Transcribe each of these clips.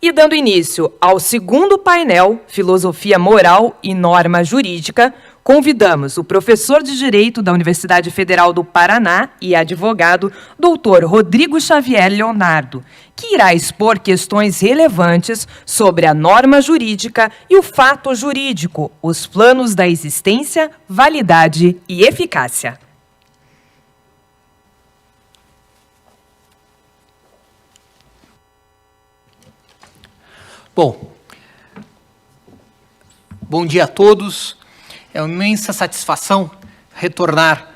E dando início ao segundo painel, Filosofia Moral e Norma Jurídica, convidamos o professor de Direito da Universidade Federal do Paraná e advogado, Dr. Rodrigo Xavier Leonardo, que irá expor questões relevantes sobre a norma jurídica e o fato jurídico, os planos da existência, validade e eficácia. Bom dia a todos. É uma imensa satisfação retornar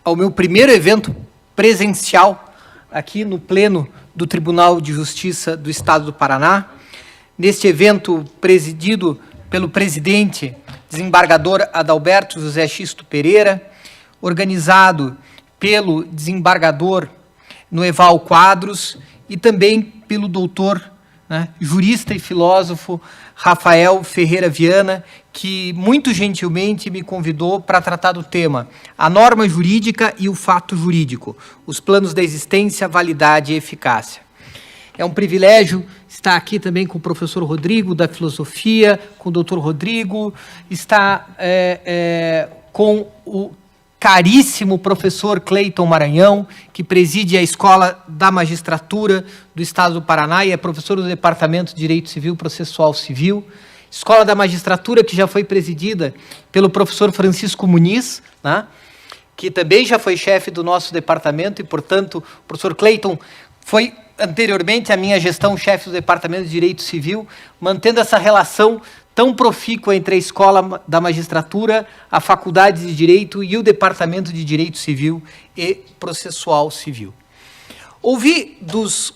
ao meu primeiro evento presencial aqui no Pleno do Tribunal de Justiça do Estado do Paraná. Neste evento presidido pelo presidente, desembargador Adalberto José Xisto Pereira, organizado pelo desembargador Noeval Quadros e também pelo doutor, jurista e filósofo Rafael Ferreira Viana, que muito gentilmente me convidou para tratar do tema a norma jurídica e o fato jurídico, os planos da existência, validade e eficácia. É um privilégio estar aqui também com o professor Rodrigo da filosofia, com o doutor Rodrigo, estar com o caríssimo professor Cleiton Maranhão, que preside a Escola da Magistratura do Estado do Paraná e é professor do Departamento de Direito Civil Processual Civil. Escola da Magistratura que já foi presidida pelo professor Francisco Muniz, que também já foi chefe do nosso departamento e, portanto, o professor Cleiton foi anteriormente à minha gestão chefe do Departamento de Direito Civil, mantendo essa relação tão profícua entre a Escola da Magistratura, a Faculdade de Direito e o Departamento de Direito Civil e Processual Civil. Ouvi dos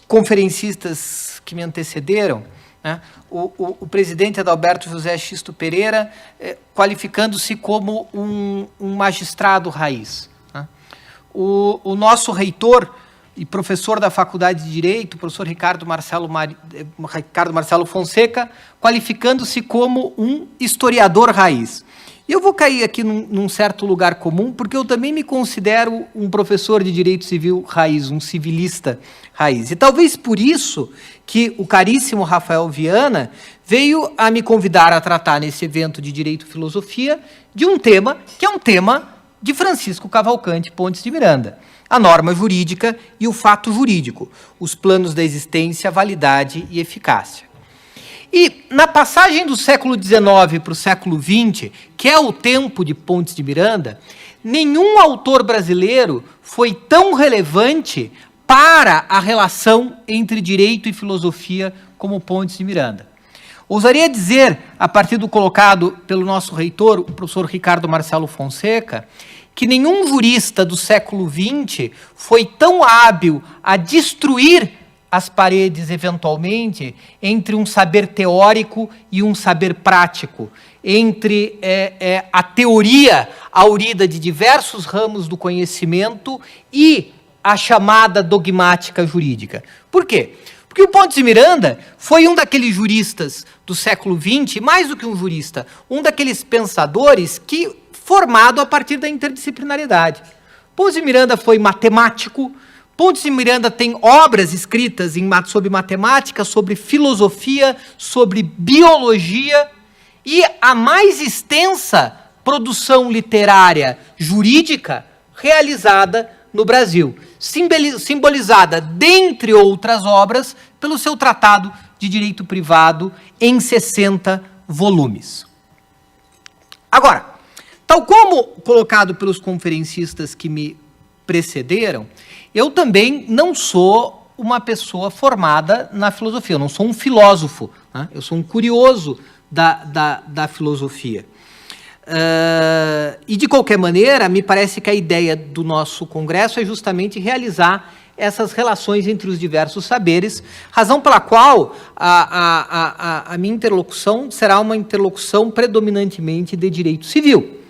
conferencistas que me antecederam, o presidente Adalberto José Xisto Pereira qualificando-se como um magistrado raiz. O nosso reitor e professor da Faculdade de Direito, o professor Ricardo Marcelo Fonseca, qualificando-se como um historiador raiz. E eu vou cair aqui num certo lugar comum, porque eu também me considero um professor de Direito Civil raiz, um civilista raiz. E talvez por isso que o caríssimo Rafael Viana veio a me convidar a tratar nesse evento de Direito e Filosofia de um tema que é um tema de Francisco Cavalcante Pontes de Miranda. A norma jurídica e o fato jurídico, os planos da existência, validade e eficácia. E na passagem do século XIX para o século XX, que é o tempo de Pontes de Miranda, nenhum autor brasileiro foi tão relevante para a relação entre direito e filosofia como Pontes de Miranda. Ousaria dizer, a partir do colocado pelo nosso reitor, o professor Ricardo Marcelo Fonseca, que nenhum jurista do século XX foi tão hábil a destruir as paredes, eventualmente, entre um saber teórico e um saber prático, entre a teoria aurida de diversos ramos do conhecimento e a chamada dogmática jurídica. Por quê? Porque o Pontes de Miranda foi um daqueles juristas do século XX, mais do que um jurista, um daqueles pensadores que formado a partir da interdisciplinaridade. Pontes de Miranda foi matemático, Pontes de Miranda tem obras escritas sobre matemática, sobre filosofia, sobre biologia e a mais extensa produção literária jurídica realizada no Brasil, simbolizada, dentre outras obras, pelo seu Tratado de Direito Privado em 60 volumes. Agora, tal como colocado pelos conferencistas que me precederam, eu também não sou uma pessoa formada na filosofia, eu não sou um filósofo, eu sou um curioso da filosofia. E, de qualquer maneira, me parece que a ideia do nosso congresso é justamente realizar essas relações entre os diversos saberes, razão pela qual a minha interlocução será uma interlocução predominantemente de direito civil.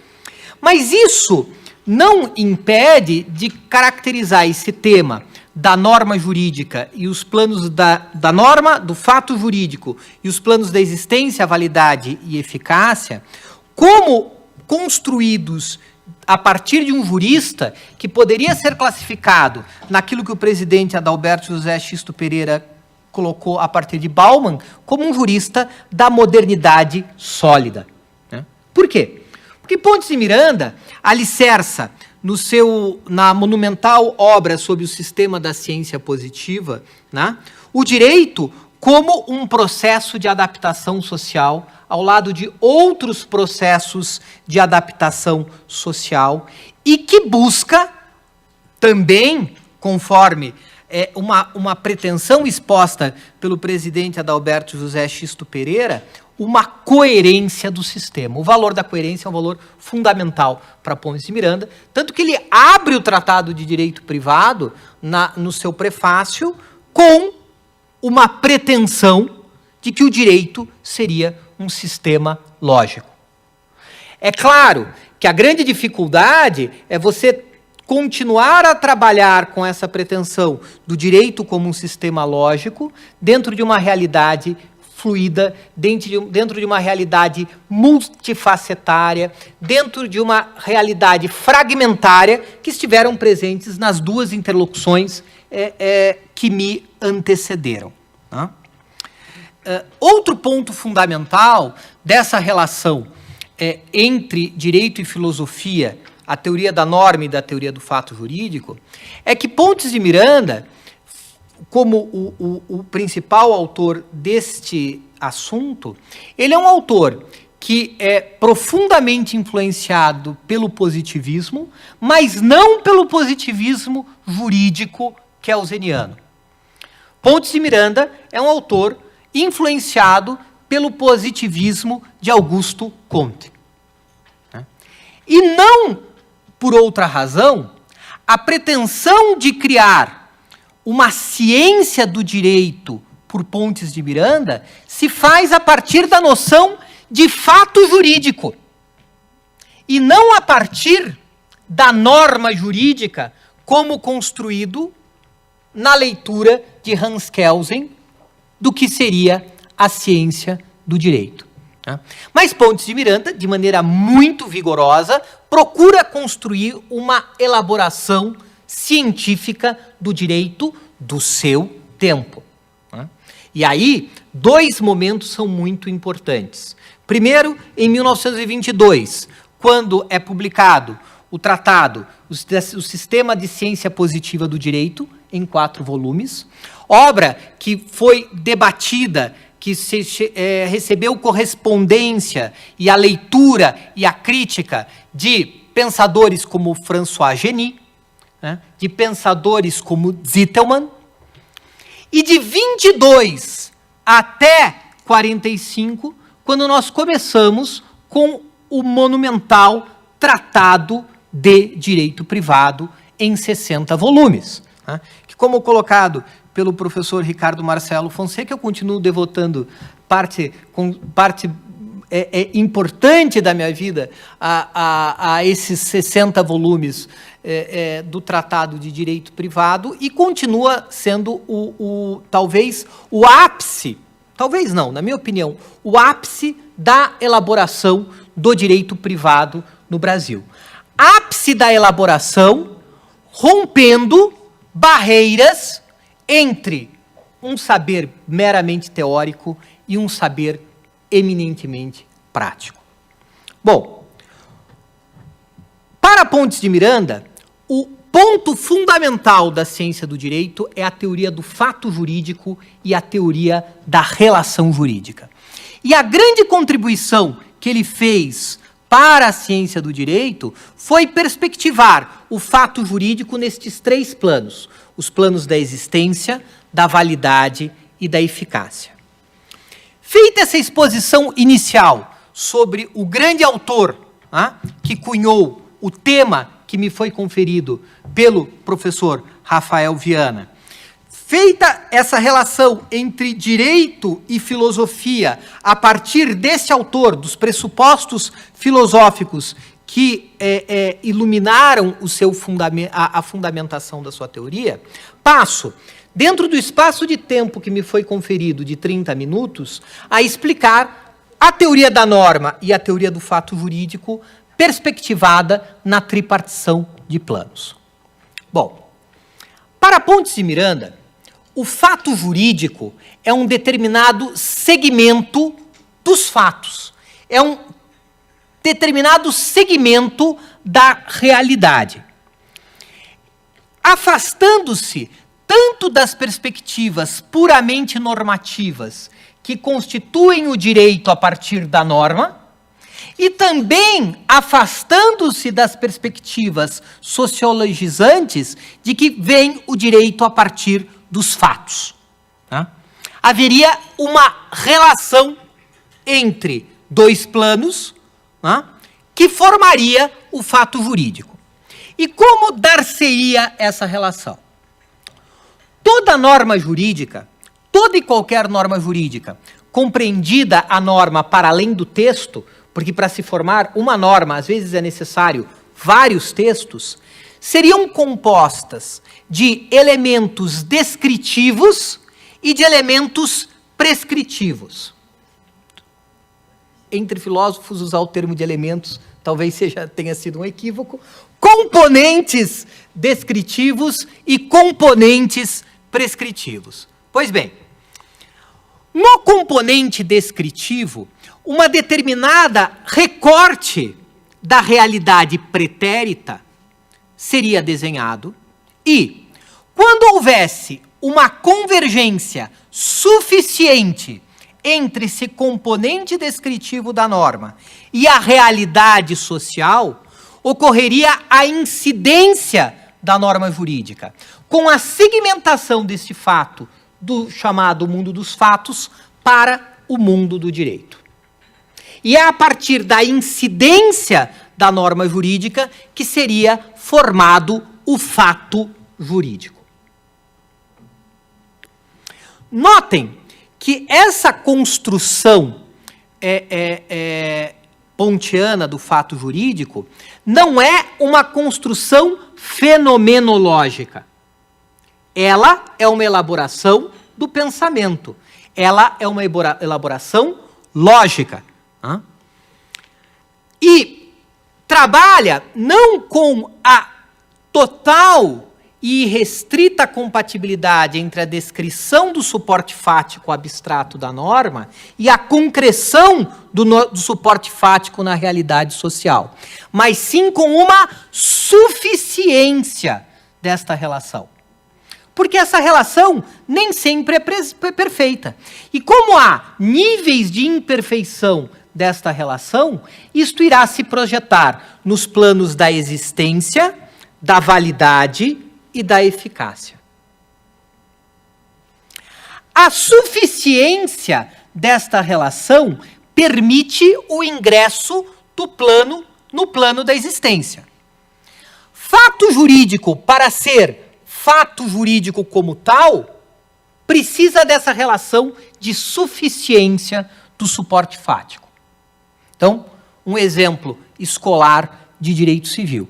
Mas isso não impede de caracterizar esse tema da norma jurídica e os planos da norma, do fato jurídico e os planos da existência, validade e eficácia, como construídos a partir de um jurista que poderia ser classificado naquilo que o presidente Adalberto José Xisto Pereira colocou a partir de Bauman como um jurista da modernidade sólida. Né? Por quê? Porque Pontes de Miranda alicerça na monumental obra sobre o sistema da ciência positiva, né, o direito como um processo de adaptação social ao lado de outros processos de adaptação social e que busca também, conforme uma pretensão exposta pelo presidente Adalberto José Xisto Pereira, uma coerência do sistema. O valor da coerência é um valor fundamental para Pontes de Miranda, tanto que ele abre o Tratado de Direito Privado no seu prefácio com uma pretensão de que o direito seria um sistema lógico. É claro que a grande dificuldade é você continuar a trabalhar com essa pretensão do direito como um sistema lógico dentro de uma realidade fluida, dentro de uma realidade multifacetária, dentro de uma realidade fragmentária que estiveram presentes nas duas interlocuções que me antecederam. Né? Outro ponto fundamental dessa relação entre direito e filosofia, a teoria da norma e da teoria do fato jurídico, é que Pontes de Miranda, como o principal autor deste assunto, ele é um autor que é profundamente influenciado pelo positivismo, mas não pelo positivismo jurídico kelseniano. Pontes de Miranda é um autor influenciado pelo positivismo de Augusto Comte. E não por outra razão, a pretensão de criar uma ciência do direito por Pontes de Miranda se faz a partir da noção de fato jurídico e não a partir da norma jurídica como construído na leitura de Hans Kelsen do que seria a ciência do direito. Mas Pontes de Miranda, de maneira muito vigorosa, procura construir uma elaboração científica do direito do seu tempo. E aí, dois momentos são muito importantes. Primeiro, em 1922, quando é publicado o tratado, o Sistema de Ciência Positiva do Direito, em 4 volumes, obra que foi debatida, que recebeu correspondência e a leitura e a crítica de pensadores como François Genis, né, de pensadores como Zitelmann, e de 22 até 45, quando nós começamos com o monumental Tratado de Direito Privado em 60 volumes, né, que, como colocado pelo professor Ricardo Marcelo Fonseca, eu continuo devotando parte importante da minha vida a esses 60 volumes do Tratado de Direito Privado e continua sendo talvez o ápice, talvez não, na minha opinião, o ápice da elaboração do direito privado no Brasil. Ápice da elaboração rompendo barreiras entre um saber meramente teórico e um saber eminentemente prático. Bom, para Pontes de Miranda, o ponto fundamental da ciência do direito é a teoria do fato jurídico e a teoria da relação jurídica. E a grande contribuição que ele fez para a ciência do direito foi perspectivar o fato jurídico nestes 3 planos: os planos da existência, da validade e da eficácia. Feita essa exposição inicial sobre o grande autor que cunhou o tema que me foi conferido pelo professor Rafael Viana, feita essa relação entre direito e filosofia a partir desse autor, dos pressupostos filosóficos que iluminaram a fundamentação da sua teoria, passo, dentro do espaço de tempo que me foi conferido de 30 minutos, a explicar a teoria da norma e a teoria do fato jurídico perspectivada na tripartição de planos. Bom, para Pontes de Miranda, o fato jurídico é um determinado segmento dos fatos. É um determinado segmento da realidade. Afastando-se tanto das perspectivas puramente normativas, que constituem o direito a partir da norma, e também afastando-se das perspectivas sociologizantes de que vem o direito a partir dos fatos. Tá? Haveria uma relação entre dois planos, tá? Que formaria o fato jurídico. E como dar-se-ia essa relação? Toda norma jurídica, toda e qualquer norma jurídica, compreendida a norma para além do texto, porque para se formar uma norma, às vezes é necessário vários textos, seriam compostas de elementos descritivos e de elementos prescritivos. Entre filósofos, usar o termo de elementos talvez tenha sido um equívoco. Componentes descritivos e componentes prescritivos. Pois bem, no componente descritivo, uma determinada recorte da realidade pretérita seria desenhado e, quando houvesse uma convergência suficiente entre esse componente descritivo da norma e a realidade social, ocorreria a incidência da norma jurídica, com a segmentação desse fato do chamado mundo dos fatos para o mundo do direito. E é a partir da incidência da norma jurídica que seria formado o fato jurídico. Notem que essa construção pontiana do fato jurídico não é uma construção fenomenológica. Ela é uma elaboração do pensamento. Ela é uma elaboração lógica. E trabalha não com a total e restrita compatibilidade entre a descrição do suporte fático abstrato da norma e a concreção do suporte fático na realidade social, mas sim com uma suficiência desta relação. Porque essa relação nem sempre é perfeita. E como há níveis de imperfeição desta relação, isto irá se projetar nos planos da existência, da validade e da eficácia. A suficiência desta relação permite o ingresso no plano da existência. Fato jurídico, para ser fato jurídico como tal, precisa dessa relação de suficiência do suporte fático. Então, um exemplo escolar de direito civil.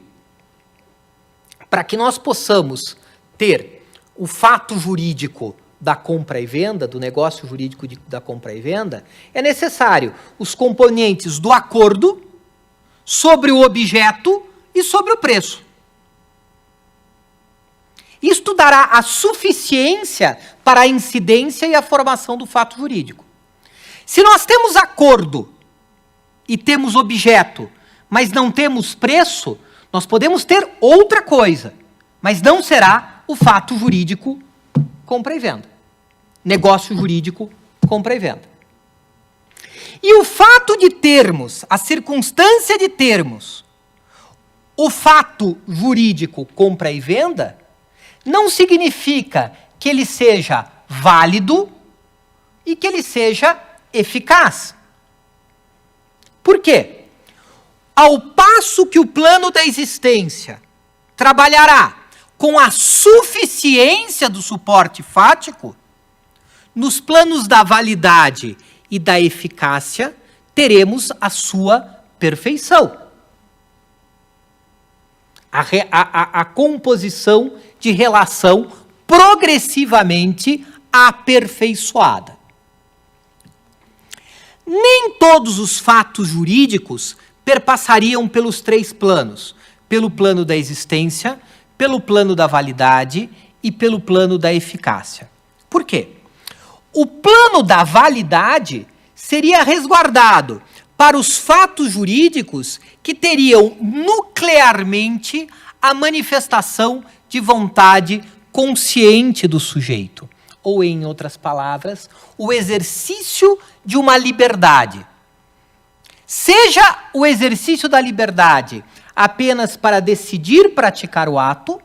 Para que nós possamos ter o fato jurídico da compra e venda, do negócio jurídico da compra e venda, é necessário os componentes do acordo sobre o objeto e sobre o preço. Isto dará a suficiência para a incidência e a formação do fato jurídico. Se nós temos acordo e temos objeto, mas não temos preço, nós podemos ter outra coisa, mas não será o fato jurídico compra e venda. Negócio jurídico compra e venda. E o fato de termos, a circunstância de termos, o fato jurídico compra e venda, não significa que ele seja válido e que ele seja eficaz. Por quê? Ao passo que o plano da existência trabalhará com a suficiência do suporte fático, nos planos da validade e da eficácia, teremos a sua perfeição. A composição de relação progressivamente aperfeiçoada. Nem todos os fatos jurídicos perpassariam pelos três planos, pelo plano da existência, pelo plano da validade e pelo plano da eficácia. Por quê? O plano da validade seria resguardado para os fatos jurídicos que teriam nuclearmente a manifestação de vontade consciente do sujeito. Ou, em outras palavras, o exercício de uma liberdade. Seja o exercício da liberdade apenas para decidir praticar o ato,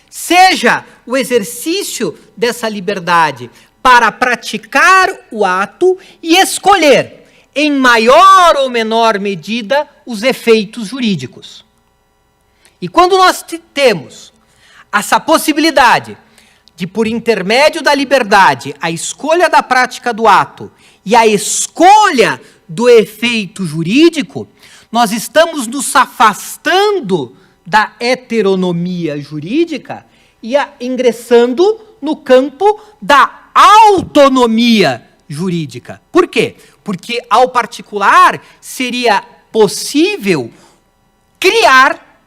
seja o exercício dessa liberdade para praticar o ato e escolher, em maior ou menor medida, os efeitos jurídicos. E quando nós temos essa possibilidade de, por intermédio da liberdade, a escolha da prática do ato e a escolha do efeito jurídico, nós estamos nos afastando da heteronomia jurídica e ingressando no campo da autonomia jurídica. Por quê? Porque, ao particular, seria possível criar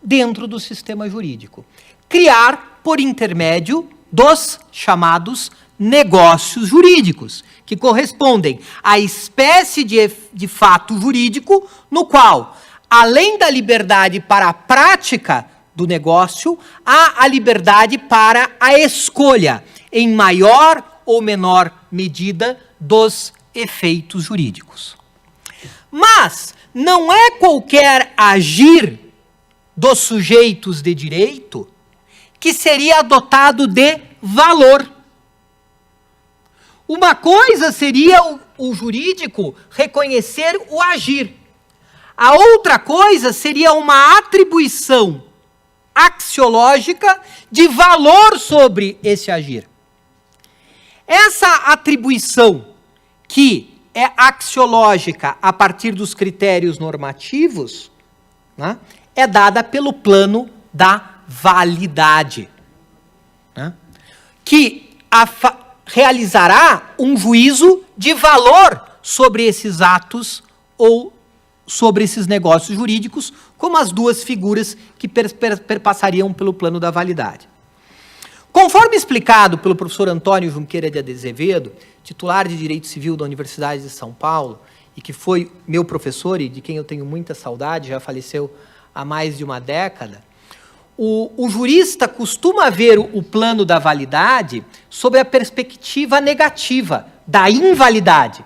dentro do sistema jurídico. Criar por intermédio dos chamados negócios jurídicos, que correspondem à espécie de fato jurídico no qual, além da liberdade para a prática do negócio, há a liberdade para a escolha, em maior ou menor medida, dos efeitos jurídicos. Mas não é qualquer agir dos sujeitos de direito que seria dotado de valor. Uma coisa seria o jurídico reconhecer o agir. A outra coisa seria uma atribuição axiológica de valor sobre esse agir. Essa atribuição, que é axiológica a partir dos critérios normativos, né, é dada pelo plano da validade, né, que realizará um juízo de valor sobre esses atos ou sobre esses negócios jurídicos, como as duas figuras que perpassariam pelo plano da validade. Conforme explicado pelo professor Antônio Junqueira de Azevedo, titular de Direito Civil da Universidade de São Paulo, e que foi meu professor e de quem eu tenho muita saudade, já faleceu há mais de uma década, o jurista costuma ver o plano da validade sob a perspectiva negativa da invalidade,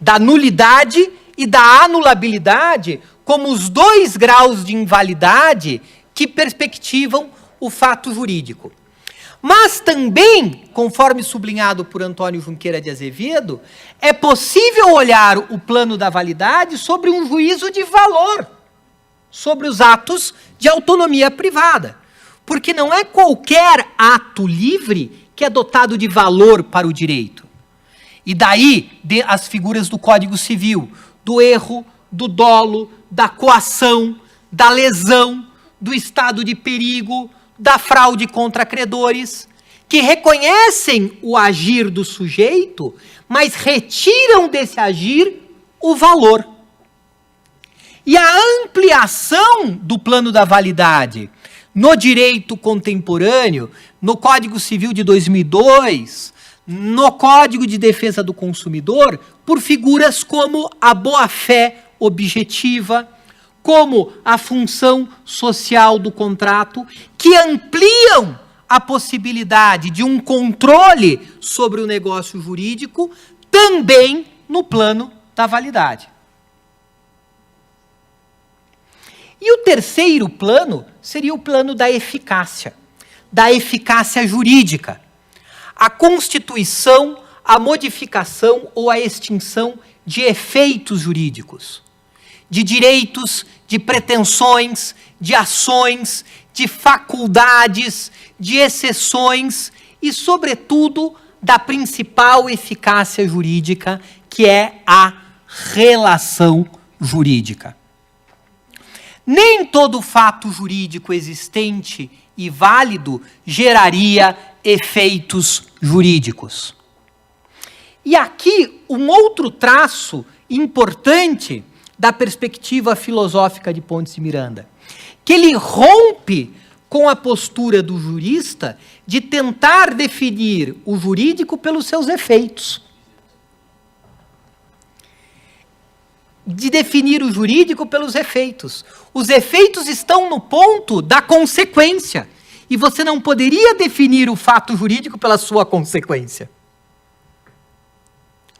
da nulidade e da anulabilidade como os dois graus de invalidade que perspectivam o fato jurídico. Mas também, conforme sublinhado por Antônio Junqueira de Azevedo, é possível olhar o plano da validade sobre um juízo de valor, sobre os atos de autonomia privada. Porque não é qualquer ato livre que é dotado de valor para o direito. E daí as figuras do Código Civil, do erro, do dolo, da coação, da lesão, do estado de perigo, da fraude contra credores, que reconhecem o agir do sujeito, mas retiram desse agir o valor. E a ampliação do plano da validade no direito contemporâneo, no Código Civil de 2002, no Código de Defesa do Consumidor, por figuras como a boa-fé objetiva, como a função social do contrato, que ampliam a possibilidade de um controle sobre o negócio jurídico, também no plano da validade. E o terceiro plano seria o plano da eficácia jurídica. A constituição, a modificação ou a extinção de efeitos jurídicos, de direitos, de pretensões, de ações, de faculdades, de exceções e, sobretudo, da principal eficácia jurídica, que é a relação jurídica. Nem todo fato jurídico existente e válido geraria efeitos jurídicos. E aqui um outro traço importante da perspectiva filosófica de Pontes e Miranda, que ele rompe com a postura do jurista de tentar definir o jurídico pelos seus efeitos. De definir o jurídico pelos efeitos. Os efeitos estão no ponto da consequência. E você não poderia definir o fato jurídico pela sua consequência.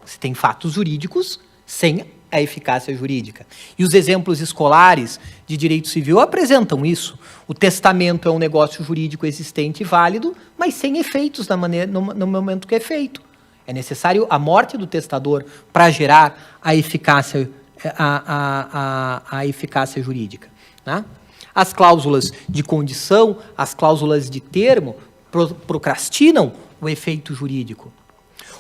Você tem fatos jurídicos sem a eficácia jurídica. E os exemplos escolares de direito civil apresentam isso. O testamento é um negócio jurídico existente e válido, mas sem efeitos no momento que é feito. É necessário a morte do testador para gerar a eficácia, a eficácia jurídica. Né? As cláusulas de condição, as cláusulas de termo, procrastinam o efeito jurídico.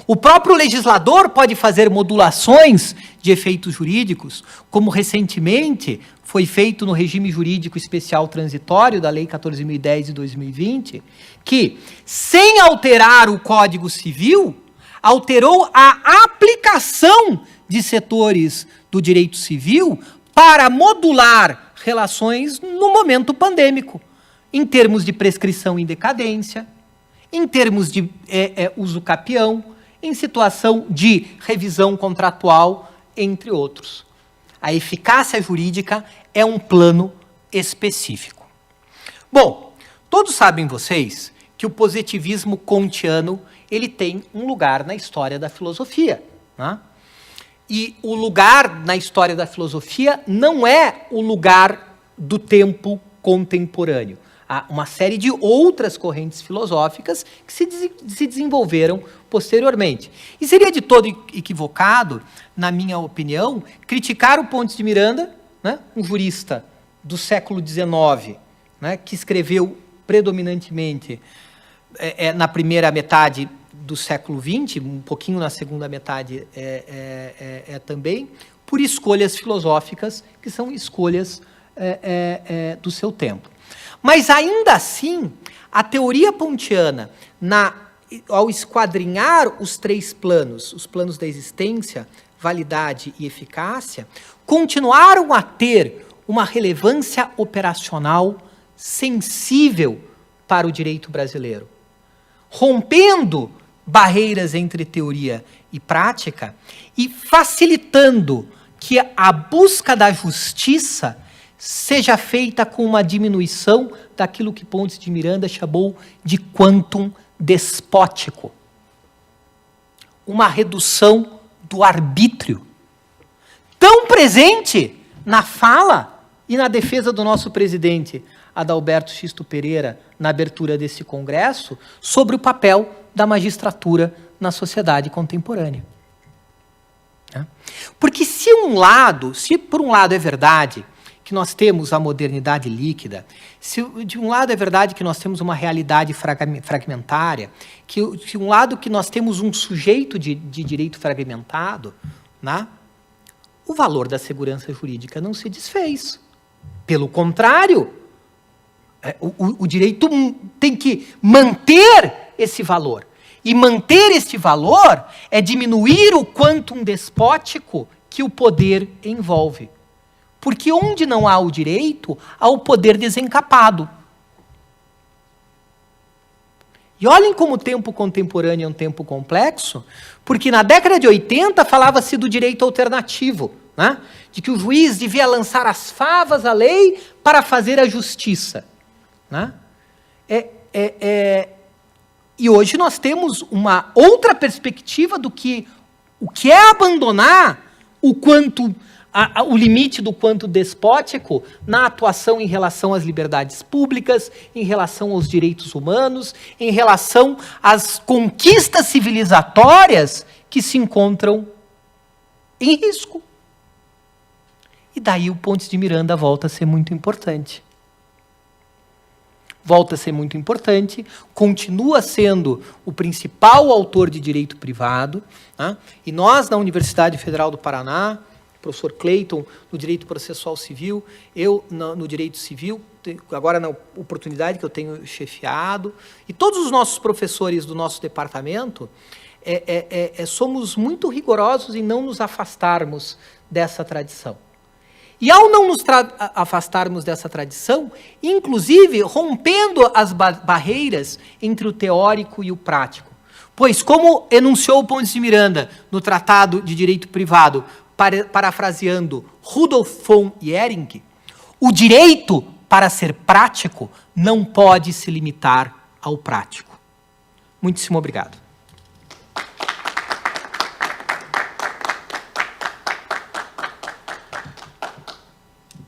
O próprio legislador pode fazer modulações de efeitos jurídicos, como recentemente foi feito no regime jurídico especial transitório da Lei 14.010 de 2020, que, sem alterar o Código Civil, alterou a aplicação de setores do direito civil para modular relações no momento pandêmico, em termos de prescrição em decadência, em termos de uso capião, em situação de revisão contratual, entre outros. A eficácia jurídica é um plano específico. Bom, todos sabem vocês que o positivismo kantiano ele tem um lugar na história da filosofia. Né? E o lugar na história da filosofia não é o lugar do tempo contemporâneo. Há uma série de outras correntes filosóficas que se desenvolveram posteriormente. E seria de todo equivocado, na minha opinião, criticar o Pontes de Miranda, né, um jurista do século XIX, né, que escreveu predominantemente na primeira metade do século XX, um pouquinho na segunda metade também, por escolhas filosóficas que são escolhas do seu tempo. Mas, ainda assim, a teoria kantiana, ao esquadrinhar os três planos, os planos da existência, validade e eficácia, continuaram a ter uma relevância operacional sensível para o direito brasileiro, rompendo barreiras entre teoria e prática e facilitando que a busca da justiça seja feita com uma diminuição daquilo que Pontes de Miranda chamou de quantum despótico. Uma redução do arbítrio, tão presente na fala e na defesa do nosso presidente, Adalberto Xisto Pereira, na abertura desse congresso, sobre o papel da magistratura na sociedade contemporânea. Porque se por um lado é verdade que nós temos a modernidade líquida, se de um lado é verdade que nós temos uma realidade fragmentária, que de um lado que nós temos um sujeito de direito fragmentado, né, o valor da segurança jurídica não se desfez. Pelo contrário, o direito tem que manter esse valor. E manter este valor é diminuir o quantum despótico que o poder envolve. Porque onde não há o direito, há o poder desencapado. E olhem como o tempo contemporâneo é um tempo complexo, porque na década de 80 falava-se do direito alternativo, né? De que o juiz devia lançar as favas à lei para fazer a justiça. Né? E hoje nós temos uma outra perspectiva do que o que é abandonar o limite do quanto despótico na atuação em relação às liberdades públicas, em relação aos direitos humanos, em relação às conquistas civilizatórias que se encontram em risco. E daí o Pontes de Miranda volta a ser muito importante. Volta a ser muito importante, continua sendo o principal autor de direito privado, né? E nós, na Universidade Federal do Paraná, o professor Clayton, no direito processual civil, eu no direito civil, agora na oportunidade que eu tenho chefiado, e todos os nossos professores do nosso departamento, somos muito rigorosos em não nos afastarmos dessa tradição. E ao não nos afastarmos dessa tradição, inclusive rompendo as barreiras entre o teórico e o prático. Pois, como enunciou Pontes de Miranda no Tratado de Direito Privado, parafraseando Rudolf von Ehring, o direito, para ser prático, não pode se limitar ao prático. Muitíssimo obrigado.